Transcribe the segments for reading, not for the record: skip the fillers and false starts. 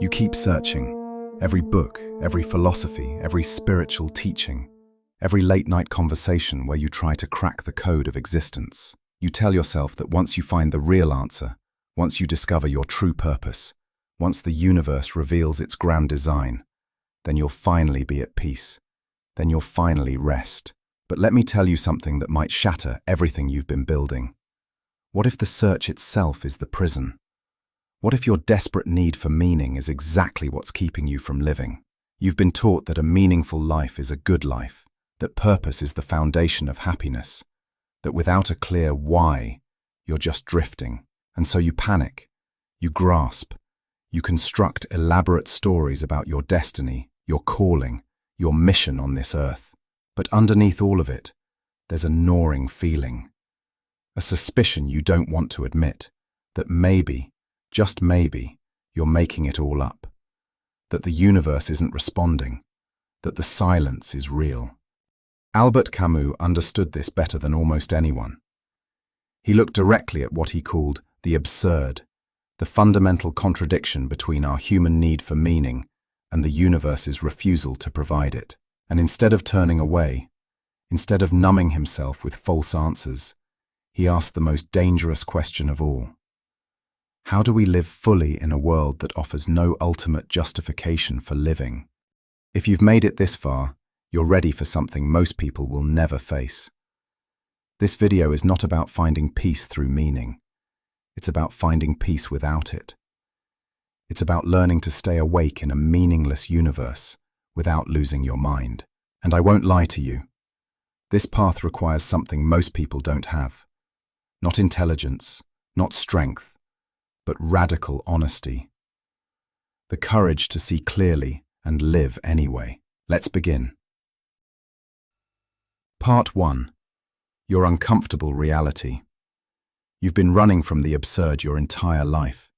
You keep searching. Every book, every philosophy, every spiritual teaching, every late-night conversation where you try to crack the code of existence. You tell yourself that once you find the real answer, once you discover your true purpose, once the universe reveals its grand design, then you'll finally be at peace. Then you'll finally rest. But let me tell you something that might shatter everything you've been building. What if the search itself is the prison? What if your desperate need for meaning is exactly what's keeping you from living? You've been taught that a meaningful life is a good life, that purpose is the foundation of happiness, that without a clear why, you're just drifting. And so you panic, you grasp, you construct elaborate stories about your destiny, your calling, your mission on this earth. But underneath all of it, there's a gnawing feeling, a suspicion you don't want to admit, that maybe, just maybe, you're making it all up, that the universe isn't responding, that the silence is real. Albert Camus understood this better than almost anyone. He looked directly at what he called the absurd, the fundamental contradiction between our human need for meaning and the universe's refusal to provide it. And instead of turning away, instead of numbing himself with false answers, he asked the most dangerous question of all. How do we live fully in a world that offers no ultimate justification for living? If you've made it this far, you're ready for something most people will never face. This video is not about finding peace through meaning. It's about finding peace without it. It's about learning to stay awake in a meaningless universe without losing your mind. And I won't lie to you. This path requires something most people don't have. Not intelligence, not strength, but radical honesty. The courage to see clearly and live anyway. Let's begin. Part 1. Your uncomfortable reality. You've been running from the absurd your entire life.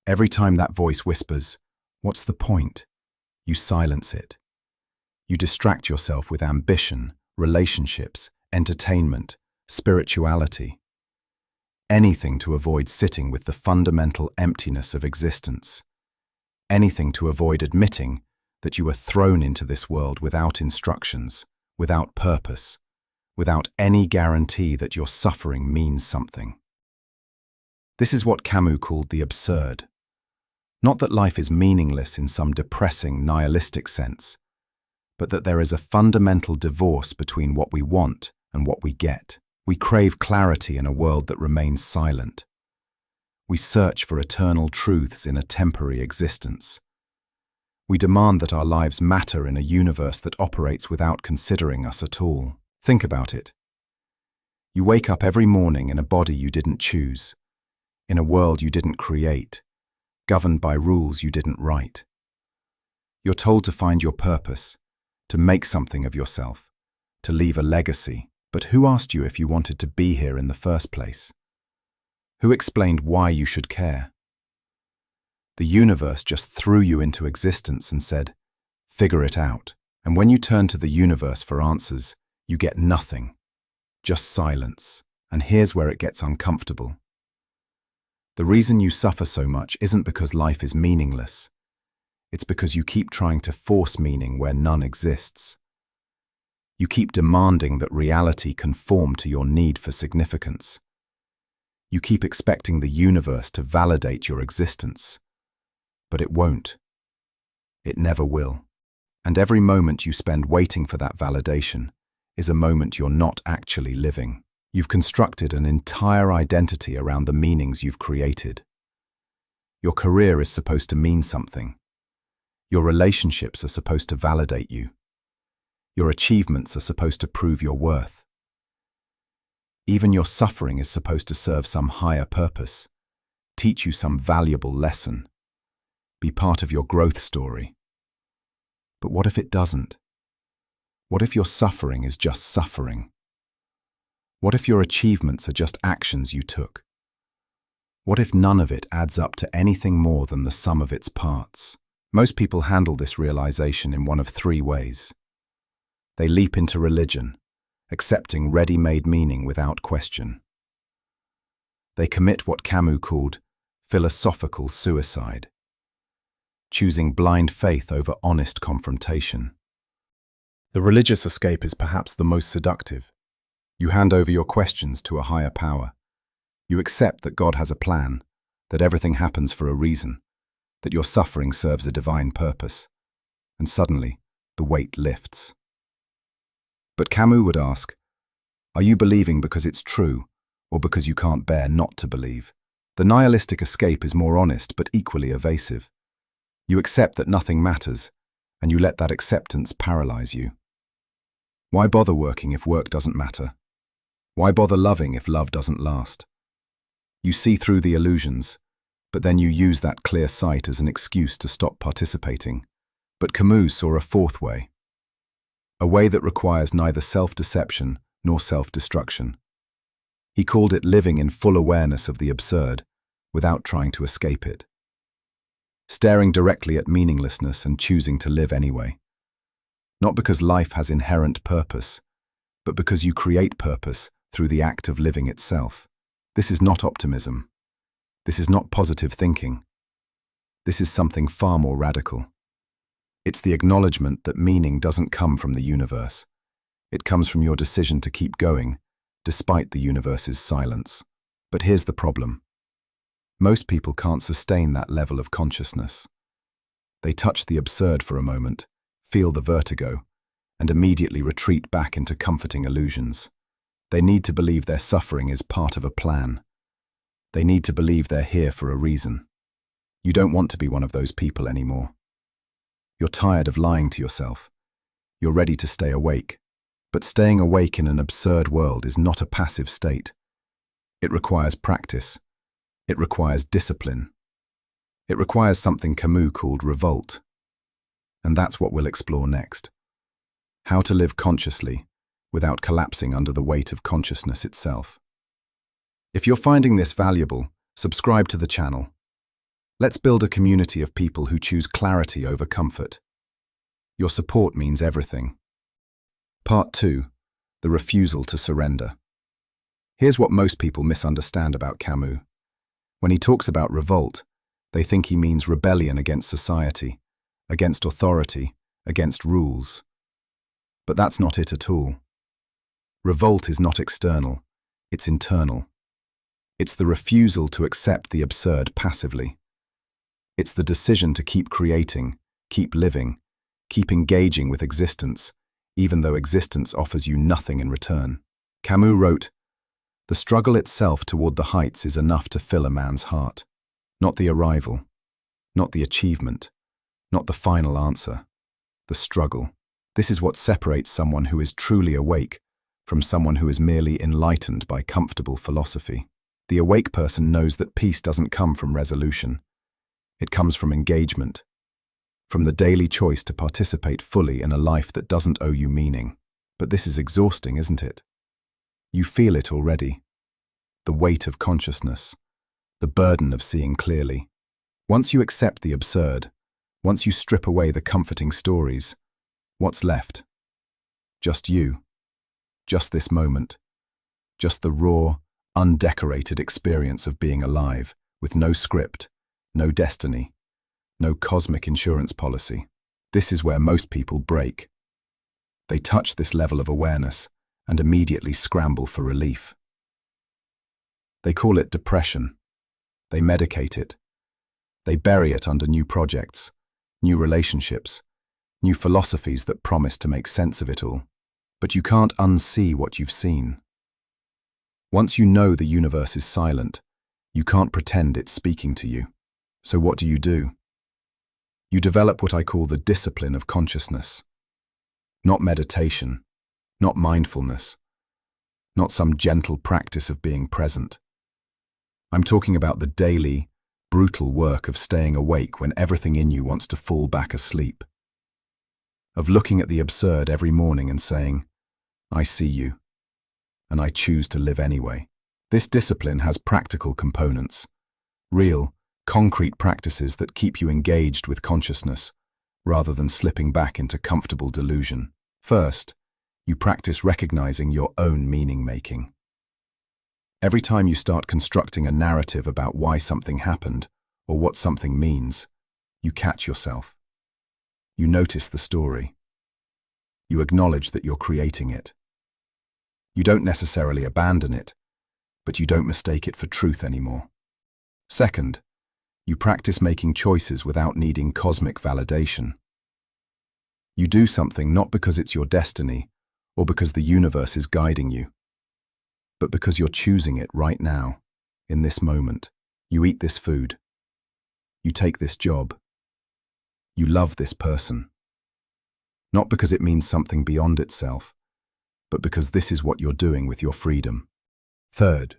Every time that voice whispers, "What's the point?" you silence it. You distract yourself with ambition, relationships, entertainment, spirituality. Anything to avoid sitting with the fundamental emptiness of existence. Anything to avoid admitting that you were thrown into this world without instructions, without purpose, without any guarantee that your suffering means something. This is what Camus called the absurd. Not that life is meaningless in some depressing, nihilistic sense, but that there is a fundamental divorce between what we want and what we get. We crave clarity in a world that remains silent. We search for eternal truths in a temporary existence. We demand that our lives matter in a universe that operates without considering us at all. Think about it. You wake up every morning in a body you didn't choose, in a world you didn't create, governed by rules you didn't write. You're told to find your purpose, to make something of yourself, to leave a legacy. But who asked you if you wanted to be here in the first place? Who explained why you should care? The universe just threw you into existence and said, "Figure it out." And when you turn to the universe for answers, you get nothing, just silence. And here's where it gets uncomfortable. The reason you suffer so much isn't because life is meaningless. It's because you keep trying to force meaning where none exists. You keep demanding that reality conform to your need for significance. You keep expecting the universe to validate your existence. But it won't. It never will. And every moment you spend waiting for that validation is a moment you're not actually living. You've constructed an entire identity around the meanings you've created. Your career is supposed to mean something. Your relationships are supposed to validate you. Your achievements are supposed to prove your worth. Even your suffering is supposed to serve some higher purpose, teach you some valuable lesson, be part of your growth story. But what if it doesn't? What if your suffering is just suffering? What if your achievements are just actions you took? What if none of it adds up to anything more than the sum of its parts? Most people handle this realization in one of three ways. They leap into religion, accepting ready-made meaning without question. They commit what Camus called philosophical suicide. choosing blind faith over honest confrontation. The religious escape is perhaps the most seductive. You hand over your questions to a higher power. You accept that God has a plan, that everything happens for a reason, that your suffering serves a divine purpose. And suddenly, the weight lifts. But Camus would ask, are you believing because it's true, or because you can't bear not to believe? The nihilistic escape is more honest but equally evasive. You accept that nothing matters, and you let that acceptance paralyze you. Why bother working if work doesn't matter? Why bother loving if love doesn't last? You see through the illusions, but then you use that clear sight as an excuse to stop participating. But Camus saw a fourth way. A way that requires neither self-deception nor self-destruction. He called it living in full awareness of the absurd, without trying to escape it. Staring directly at meaninglessness and choosing to live anyway. Not because life has inherent purpose, but because you create purpose through the act of living itself. This is not optimism. This is not positive thinking. This is something far more radical. It's the acknowledgement that meaning doesn't come from the universe. It comes from your decision to keep going, despite the universe's silence. But here's the problem. Most people can't sustain that level of consciousness. They touch the absurd for a moment, feel the vertigo, and immediately retreat back into comforting illusions. They need to believe their suffering is part of a plan. They need to believe they're here for a reason. You don't want to be one of those people anymore. You're tired of lying to yourself. You're ready to stay awake. But staying awake in an absurd world is not a passive state. It requires practice. It requires discipline. It requires something Camus called revolt. And that's what we'll explore next. How to live consciously without collapsing under the weight of consciousness itself. If you're finding this valuable, subscribe to the channel. Let's build a community of people who choose clarity over comfort. Your support means everything. Part 2. The refusal to surrender. Here's what most people misunderstand about Camus. When he talks about revolt, they think he means rebellion against society, against authority, against rules. But that's not it at all. Revolt is not external, it's internal. It's the refusal to accept the absurd passively. It's the decision to keep creating, keep living, keep engaging with existence, even though existence offers you nothing in return. Camus wrote, "The struggle itself toward the heights is enough to fill a man's heart. Not the arrival, not the achievement, not the final answer. The struggle. This is what separates someone who is truly awake from someone who is merely enlightened by comfortable philosophy. The awake person knows that peace doesn't come from resolution. It comes from engagement, from the daily choice to participate fully in a life that doesn't owe you meaning. But this is exhausting, isn't it? You feel it already. The weight of consciousness, the burden of seeing clearly. Once you accept the absurd, once you strip away the comforting stories, what's left? Just you. Just this moment. Just the raw, undecorated experience of being alive, with no script, no destiny, no cosmic insurance policy. This is where most people break. They touch this level of awareness and immediately scramble for relief. They call it depression. They medicate it. They bury it under new projects, new relationships, new philosophies that promise to make sense of it all. But you can't unsee what you've seen. Once you know the universe is silent, you can't pretend it's speaking to you. So what do? You develop what I call the discipline of consciousness. Not meditation, not mindfulness, not some gentle practice of being present. I'm talking about the daily, brutal work of staying awake when everything in you wants to fall back asleep. Of looking at the absurd every morning and saying, I see you, and I choose to live anyway. This discipline has practical components, real, concrete practices that keep you engaged with consciousness, rather than slipping back into comfortable delusion. First, you practice recognizing your own meaning-making. Every time you start constructing a narrative about why something happened or what something means, You catch yourself. You notice the story. You acknowledge that you're creating it. You don't necessarily abandon it, but you don't mistake it for truth anymore. Second, you practice making choices without needing cosmic validation. You do something not because it's your destiny or because the universe is guiding you, but because you're choosing it right now, in this moment. You eat this food. You take this job. You love this person. Not because it means something beyond itself, but because this is what you're doing with your freedom. Third,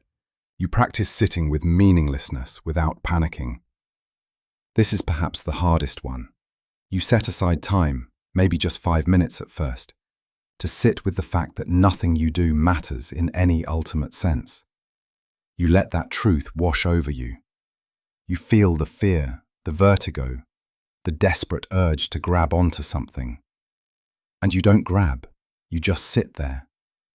you practice sitting with meaninglessness without panicking. This is perhaps the hardest one. You set aside time, maybe just 5 minutes at first, to sit with the fact that nothing you do matters in any ultimate sense. You let that truth wash over you. You feel the fear, the vertigo, the desperate urge to grab onto something. And you don't grab, you just sit there.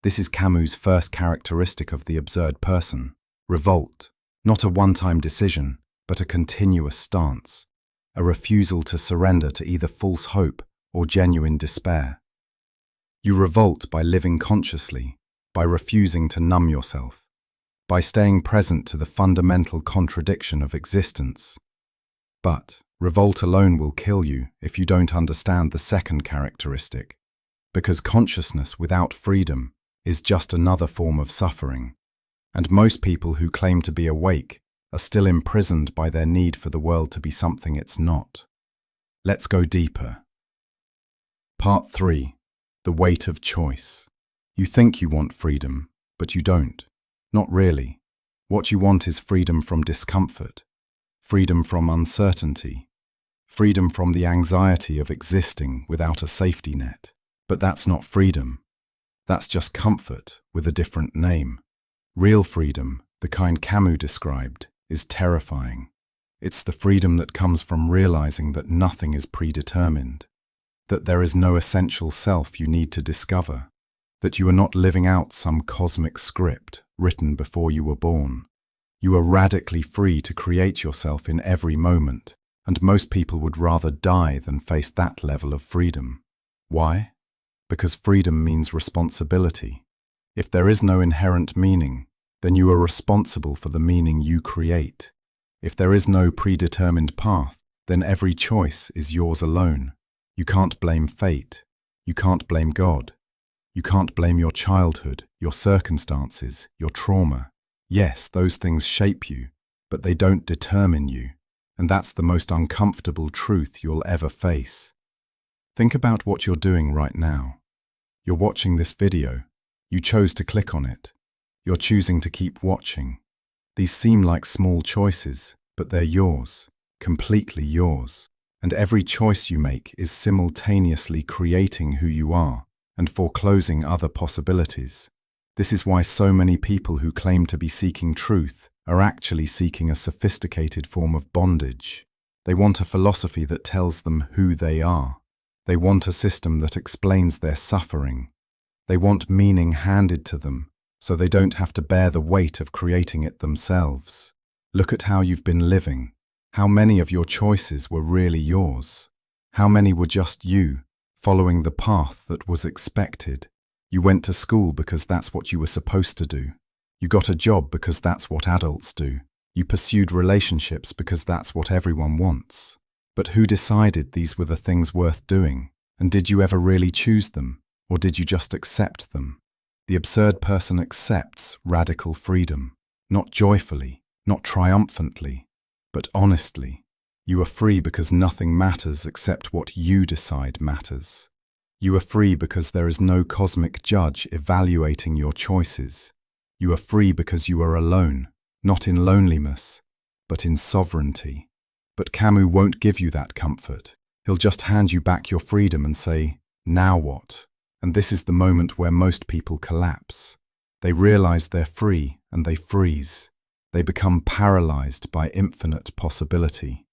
This is Camus' first characteristic of the absurd person. Revolt, not a one-time decision, but a continuous stance, a refusal to surrender to either false hope or genuine despair. You revolt by living consciously, by refusing to numb yourself, by staying present to the fundamental contradiction of existence. But revolt alone will kill you if you don't understand the second characteristic, because consciousness without freedom is just another form of suffering, and most people who claim to be awake are still imprisoned by their need for the world to be something it's not. Let's go deeper. Part 3. The weight of choice. You think you want freedom, but you don't. Not really. What you want is freedom from discomfort, freedom from uncertainty, freedom from the anxiety of existing without a safety net. But that's not freedom. That's just comfort with a different name. Real freedom, the kind Camus described, is terrifying. It's the freedom that comes from realizing that nothing is predetermined, that there is no essential self you need to discover, that you are not living out some cosmic script written before you were born. You are radically free to create yourself in every moment, and most people would rather die than face that level of freedom. Why? Because freedom means responsibility. If there is no inherent meaning, then you are responsible for the meaning you create. If there is no predetermined path, then every choice is yours alone. You can't blame fate. You can't blame God. You can't blame your childhood, your circumstances, your trauma. Yes, those things shape you, but they don't determine you. And that's the most uncomfortable truth you'll ever face. Think about what you're doing right now. You're watching this video. You chose to click on it. You're choosing to keep watching. These seem like small choices, but they're yours, completely yours. And every choice you make is simultaneously creating who you are and foreclosing other possibilities. This is why so many people who claim to be seeking truth are actually seeking a sophisticated form of bondage. They want a philosophy that tells them who they are. They want a system that explains their suffering. They want meaning handed to them, so they don't have to bear the weight of creating it themselves. Look at how you've been living. How many of your choices were really yours? How many were just you, following the path that was expected? You went to school because that's what you were supposed to do. You got a job because that's what adults do. You pursued relationships because that's what everyone wants. But who decided these were the things worth doing? And did you ever really choose them? Or did you just accept them? The absurd person accepts radical freedom, not joyfully, not triumphantly, but honestly. You are free because nothing matters except what you decide matters. You are free because there is no cosmic judge evaluating your choices. You are free because you are alone, not in loneliness, but in sovereignty. But Camus won't give you that comfort. He'll just hand you back your freedom and say, "Now what?" And this is the moment where most people collapse. They realize they're free and they freeze. They become paralyzed by infinite possibility.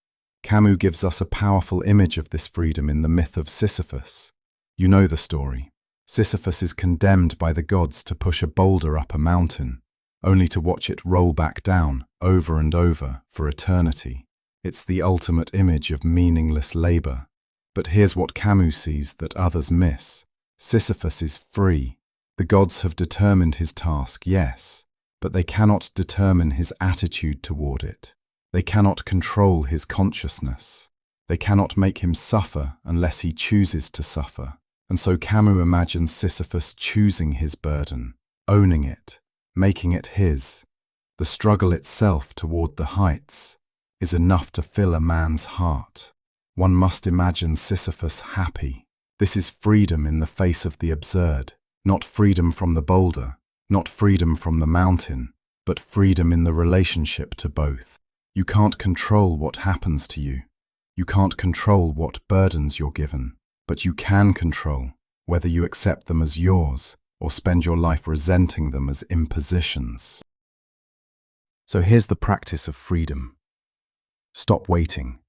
Camus gives us a powerful image of this freedom in the myth of Sisyphus. You know the story. Sisyphus is condemned by the gods to push a boulder up a mountain, only to watch it roll back down over and over for eternity. It's the ultimate image of meaningless labor. But here's what Camus sees that others miss. Sisyphus is free. The gods have determined his task, yes, but they cannot determine his attitude toward it. They cannot control his consciousness. They cannot make him suffer unless he chooses to suffer. And so Camus imagines Sisyphus choosing his burden, owning it, making it his. The struggle itself toward the heights is enough to fill a man's heart. One must imagine Sisyphus happy. This is freedom in the face of the absurd. Not freedom from the boulder, not freedom from the mountain, but freedom in the relationship to both. You can't control what happens to you. You can't control what burdens you're given, but you can control whether you accept them as yours or spend your life resenting them as impositions. So here's the practice of freedom. Stop waiting.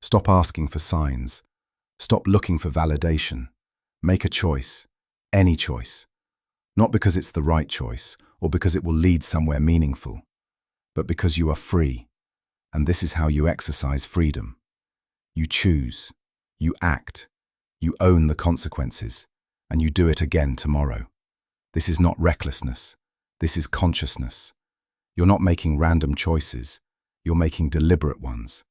Stop asking for signs. Stop looking for validation. Make a choice. Any choice. Not because it's the right choice or because it will lead somewhere meaningful, but because you are free. And this is how you exercise freedom. You choose. You act. You own the consequences. And you do it again tomorrow. This is not recklessness. This is consciousness. You're not making random choices. You're making deliberate ones.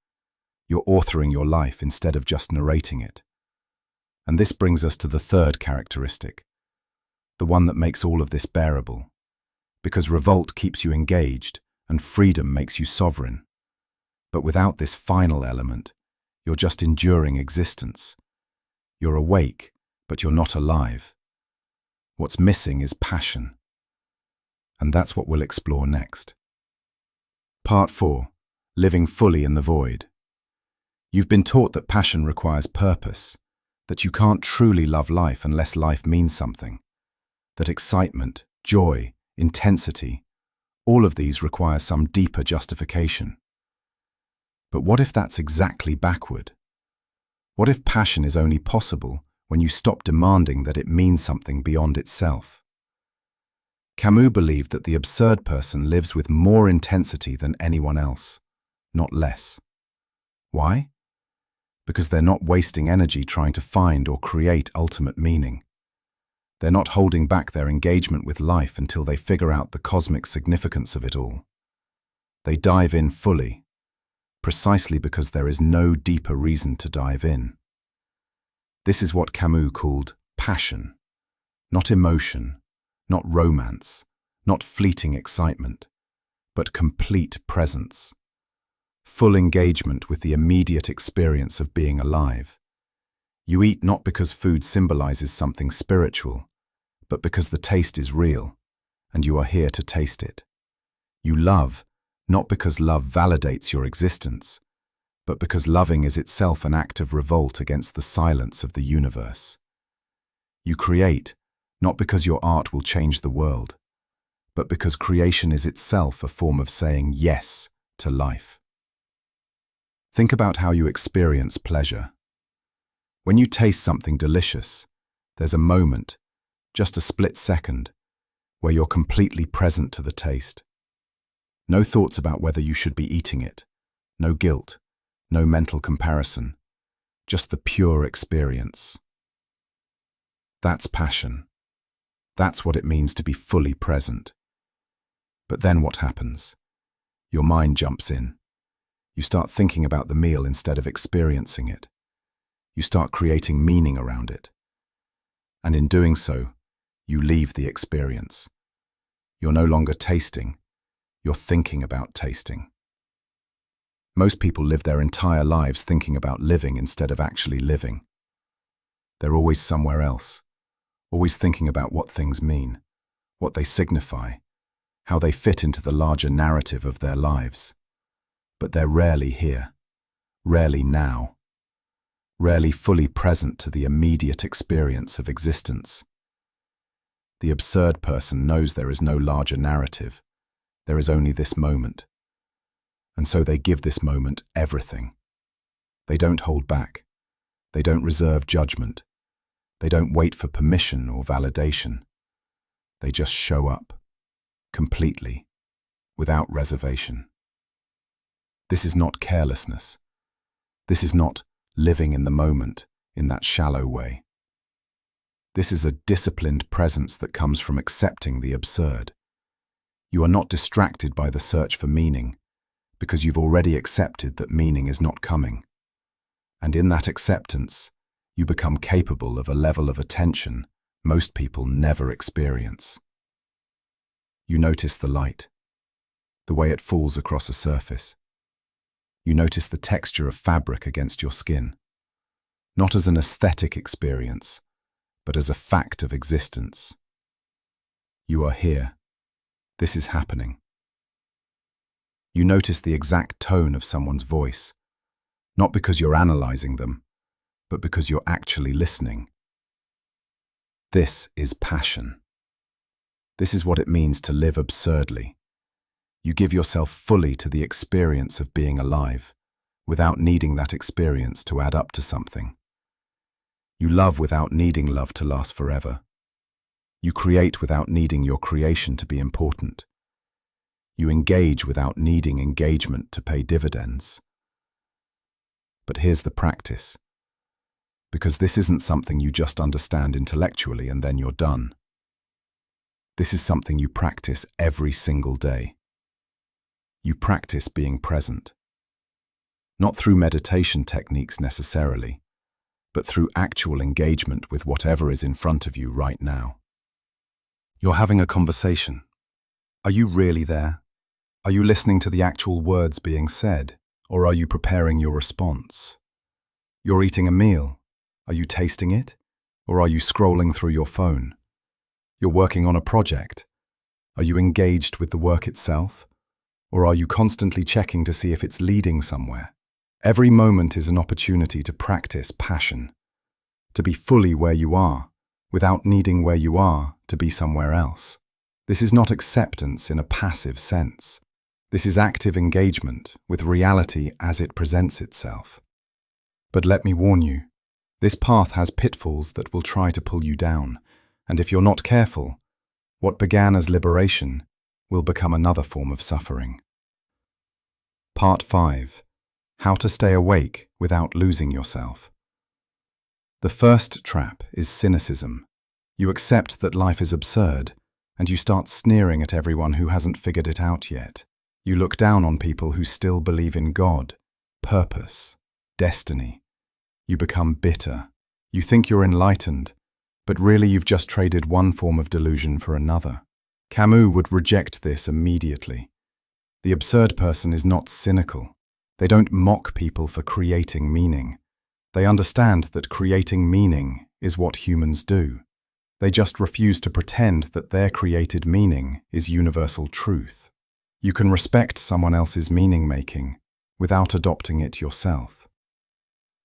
You're authoring your life instead of just narrating it. And this brings us to the third characteristic, the one that makes all of this bearable. Because revolt keeps you engaged and freedom makes you sovereign. But without this final element, you're just enduring existence. You're awake, but you're not alive. What's missing is passion. And that's what we'll explore next. Part 4. Living fully in the void. You've been taught that passion requires purpose, that you can't truly love life unless life means something, that excitement, joy, intensity, all of these require some deeper justification. But what if that's exactly backward? What if passion is only possible when you stop demanding that it means something beyond itself? Camus believed that the absurd person lives with more intensity than anyone else, not less. Why? Because they're not wasting energy trying to find or create ultimate meaning. They're not holding back their engagement with life until they figure out the cosmic significance of it all. They dive in fully, precisely because there is no deeper reason to dive in. This is what Camus called passion, not emotion, not romance, not fleeting excitement, but complete presence. Full engagement with the immediate experience of being alive. You eat not because food symbolizes something spiritual, but because the taste is real, and you are here to taste it. You love, not because love validates your existence, but because loving is itself an act of revolt against the silence of the universe. You create, not because your art will change the world, but because creation is itself a form of saying yes to life. Think about how you experience pleasure. When you taste something delicious, there's a moment, just a split second, where you're completely present to the taste. No thoughts about whether you should be eating it, no guilt, no mental comparison, just the pure experience. That's passion. That's what it means to be fully present. But then what happens? Your mind jumps in. You start thinking about the meal instead of experiencing it. You start creating meaning around it. And in doing so, you leave the experience. You're no longer tasting, you're thinking about tasting. Most people live their entire lives thinking about living instead of actually living. They're always somewhere else, always thinking about what things mean, what they signify, how they fit into the larger narrative of their lives. But they're rarely here, rarely now, rarely fully present to the immediate experience of existence. The absurd person knows there is no larger narrative, there is only this moment. And so they give this moment everything. They don't hold back, they don't reserve judgment, they don't wait for permission or validation. They just show up, completely, without reservation. This is not carelessness. This is not living in the moment in that shallow way. This is a disciplined presence that comes from accepting the absurd. You are not distracted by the search for meaning, because you've already accepted that meaning is not coming. And in that acceptance, you become capable of a level of attention most people never experience. You notice the light, the way it falls across a surface. You notice the texture of fabric against your skin, not as an aesthetic experience, but as a fact of existence. You are here. This is happening. You notice the exact tone of someone's voice, not because you're analyzing them, but because you're actually listening. This is passion. This is what it means to live absurdly. You give yourself fully to the experience of being alive, without needing that experience to add up to something. You love without needing love to last forever. You create without needing your creation to be important. You engage without needing engagement to pay dividends. But here's the practice. Because this isn't something you just understand intellectually and then you're done. This is something you practice every single day. You practice being present. Not through meditation techniques necessarily, but through actual engagement with whatever is in front of you right now. You're having a conversation. Are you really there? Are you listening to the actual words being said, or are you preparing your response? You're eating a meal. Are you tasting it, or are you scrolling through your phone? You're working on a project. Are you engaged with the work itself, or are you constantly checking to see if it's leading somewhere? Every moment is an opportunity to practice passion, to be fully where you are, without needing where you are to be somewhere else. This is not acceptance in a passive sense. This is active engagement with reality as it presents itself. But let me warn you, this path has pitfalls that will try to pull you down, and if you're not careful, what began as liberation will become another form of suffering. Part 5. How to stay awake without losing yourself. The first trap is cynicism. You accept that life is absurd, and you start sneering at everyone who hasn't figured it out yet. You look down on people who still believe in God, purpose, destiny. You become bitter. You think you're enlightened, but really you've just traded one form of delusion for another. Camus would reject this immediately. The absurd person is not cynical. They don't mock people for creating meaning. They understand that creating meaning is what humans do. They just refuse to pretend that their created meaning is universal truth. You can respect someone else's meaning-making without adopting it yourself.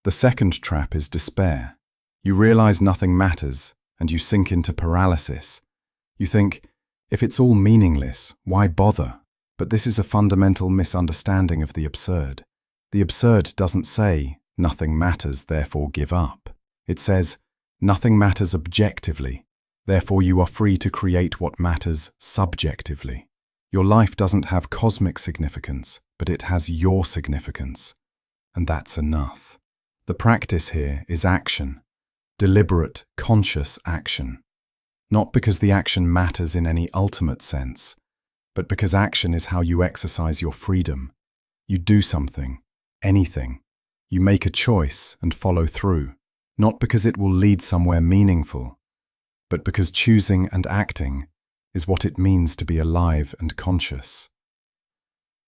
The second trap is despair. You realize nothing matters and you sink into paralysis. You think, if it's all meaningless, why bother? But this is a fundamental misunderstanding of the absurd. The absurd doesn't say, nothing matters, therefore give up. It says, nothing matters objectively, therefore you are free to create what matters subjectively. Your life doesn't have cosmic significance, but it has your significance, and that's enough. The practice here is action, deliberate, conscious action. Not because the action matters in any ultimate sense, but because action is how you exercise your freedom. You do something, anything. You make a choice and follow through, not because it will lead somewhere meaningful, but because choosing and acting is what it means to be alive and conscious.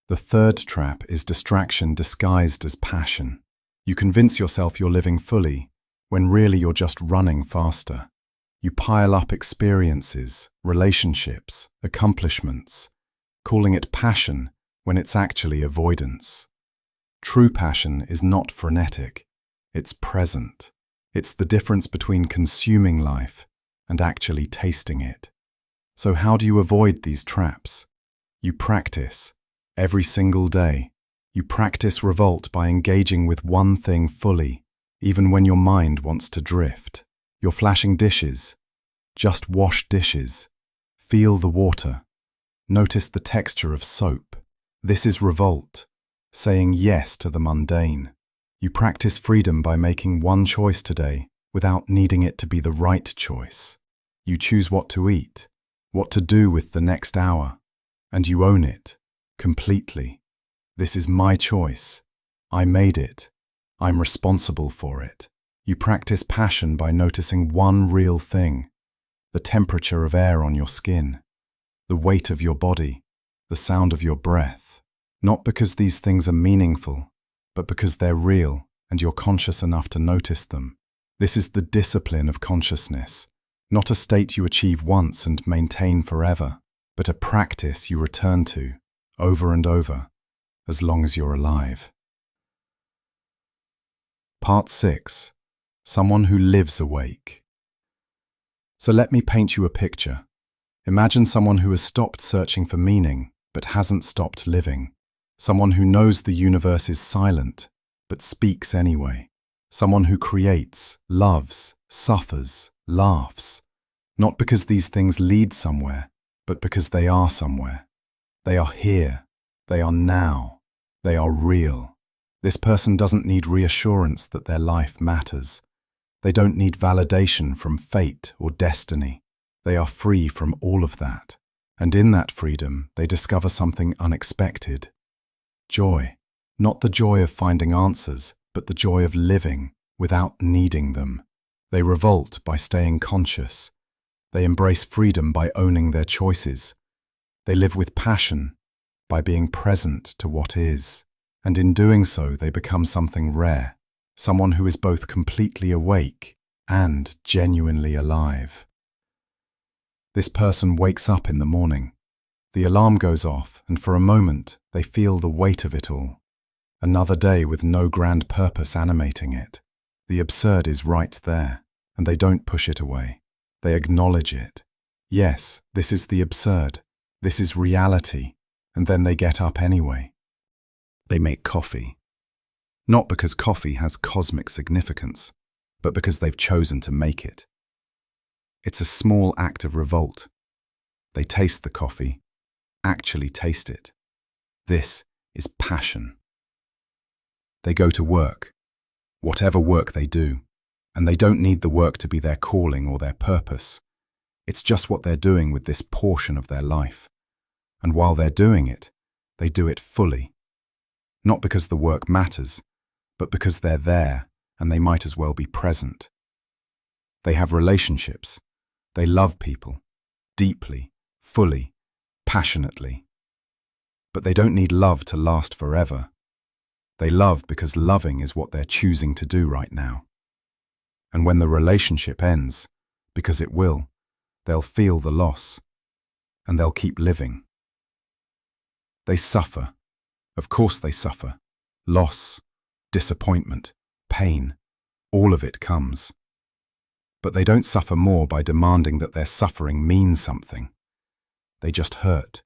The third trap is distraction disguised as passion. You convince yourself you're living fully, when really you're just running faster. You pile up experiences, relationships, accomplishments, calling it passion when it's actually avoidance. True passion is not frenetic, it's present. It's the difference between consuming life and actually tasting it. So how do you avoid these traps? You practice, every single day. You practice revolt by engaging with one thing fully, even when your mind wants to drift. You're flashing dishes. Just wash dishes. Feel the water. Notice the texture of soap. This is revolt, saying yes to the mundane. You practice freedom by making one choice today without needing it to be the right choice. You choose what to eat, what to do with the next hour, and you own it completely. This is my choice. I made it. I'm responsible for it. You practice passion by noticing one real thing: the temperature of air on your skin, the weight of your body, the sound of your breath. Not because these things are meaningful, but because they're real and you're conscious enough to notice them. This is the discipline of consciousness, not a state you achieve once and maintain forever, but a practice you return to over and over, as long as you're alive. Part 6. Someone who lives awake. So let me paint you a picture. Imagine someone who has stopped searching for meaning, but hasn't stopped living. Someone who knows the universe is silent, but speaks anyway. Someone who creates, loves, suffers, laughs, not because these things lead somewhere, but because they are somewhere. They are here. They are now. They are real. This person doesn't need reassurance that their life matters. They don't need validation from fate or destiny. They are free from all of that. And in that freedom, they discover something unexpected. Joy. Not the joy of finding answers, but the joy of living without needing them. They revolt by staying conscious. They embrace freedom by owning their choices. They live with passion by being present to what is. And in doing so, they become something rare, someone who is both completely awake and genuinely alive. This person wakes up in the morning. The alarm goes off, and for a moment, they feel the weight of it all. Another day with no grand purpose animating it. The absurd is right there, and they don't push it away. They acknowledge it. Yes, this is the absurd. This is reality. And then they get up anyway. They make coffee. Not because coffee has cosmic significance, but because they've chosen to make it. It's a small act of revolt. They taste the coffee, actually taste it. This is passion. They go to work, whatever work they do, and they don't need the work to be their calling or their purpose. It's just what they're doing with this portion of their life. And while they're doing it, they do it fully. Not because the work matters, but because they're there and they might as well be present. They have relationships. They love people, deeply, fully, passionately. But they don't need love to last forever. They love because loving is what they're choosing to do right now. And when the relationship ends, because it will, they'll feel the loss, and they'll keep living. They suffer. Of course they suffer. Loss, disappointment, pain, all of it comes. But they don't suffer more by demanding that their suffering means something. They just hurt,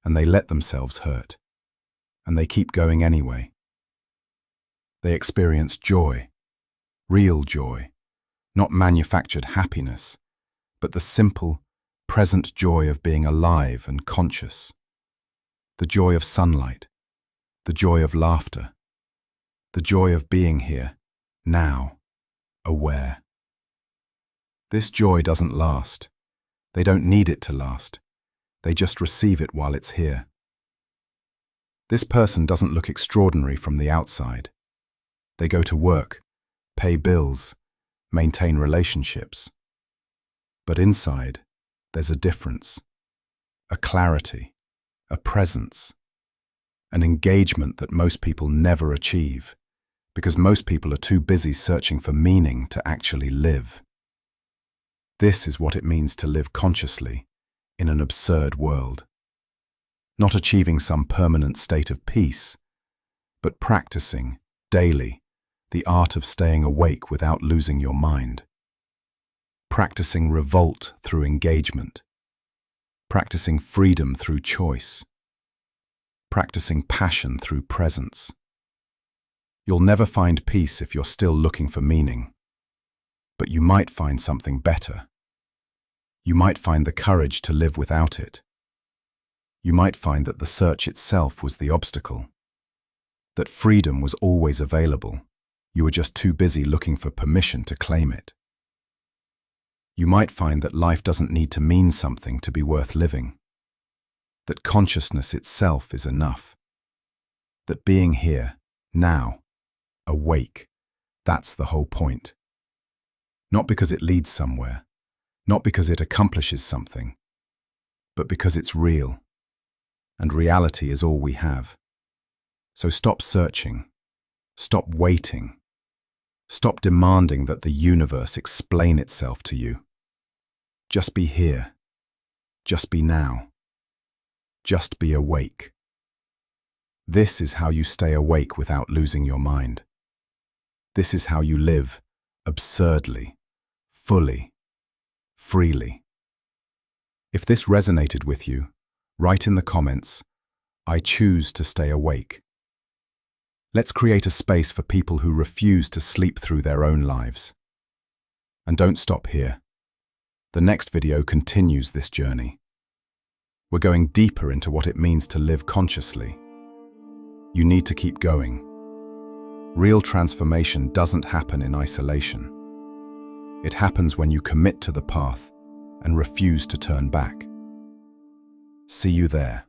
and they let themselves hurt, and they keep going anyway. They experience joy, real joy, not manufactured happiness, but the simple, present joy of being alive and conscious. The joy of sunlight, the joy of laughter, the joy of being here, now, aware. This joy doesn't last. They don't need it to last. They just receive it while it's here. This person doesn't look extraordinary from the outside. They go to work, pay bills, maintain relationships. But inside, there's a difference, a clarity, a presence, an engagement that most people never achieve, because most people are too busy searching for meaning to actually live. This is what it means to live consciously in an absurd world. Not achieving some permanent state of peace, but practicing, daily, the art of staying awake without losing your mind. Practicing revolt through engagement. Practicing freedom through choice. Practicing passion through presence. You'll never find peace if you're still looking for meaning. But you might find something better. You might find the courage to live without it. You might find that the search itself was the obstacle. That freedom was always available. You are just too busy looking for permission to claim it. You might find that life doesn't need to mean something to be worth living. That consciousness itself is enough. That being here, now, awake, that's the whole point. Not because it leads somewhere, not because it accomplishes something, but because it's real. And reality is all we have. So stop searching. Stop waiting. Stop demanding that the universe explain itself to you. Just be here. Just be now. Just be awake. This is how you stay awake without losing your mind. This is how you live absurdly, fully, freely. If this resonated with you, write in the comments, "I choose to stay awake." Let's create a space for people who refuse to sleep through their own lives. And don't stop here. The next video continues this journey. We're going deeper into what it means to live consciously. You need to keep going. Real transformation doesn't happen in isolation. It happens when you commit to the path and refuse to turn back. See you there.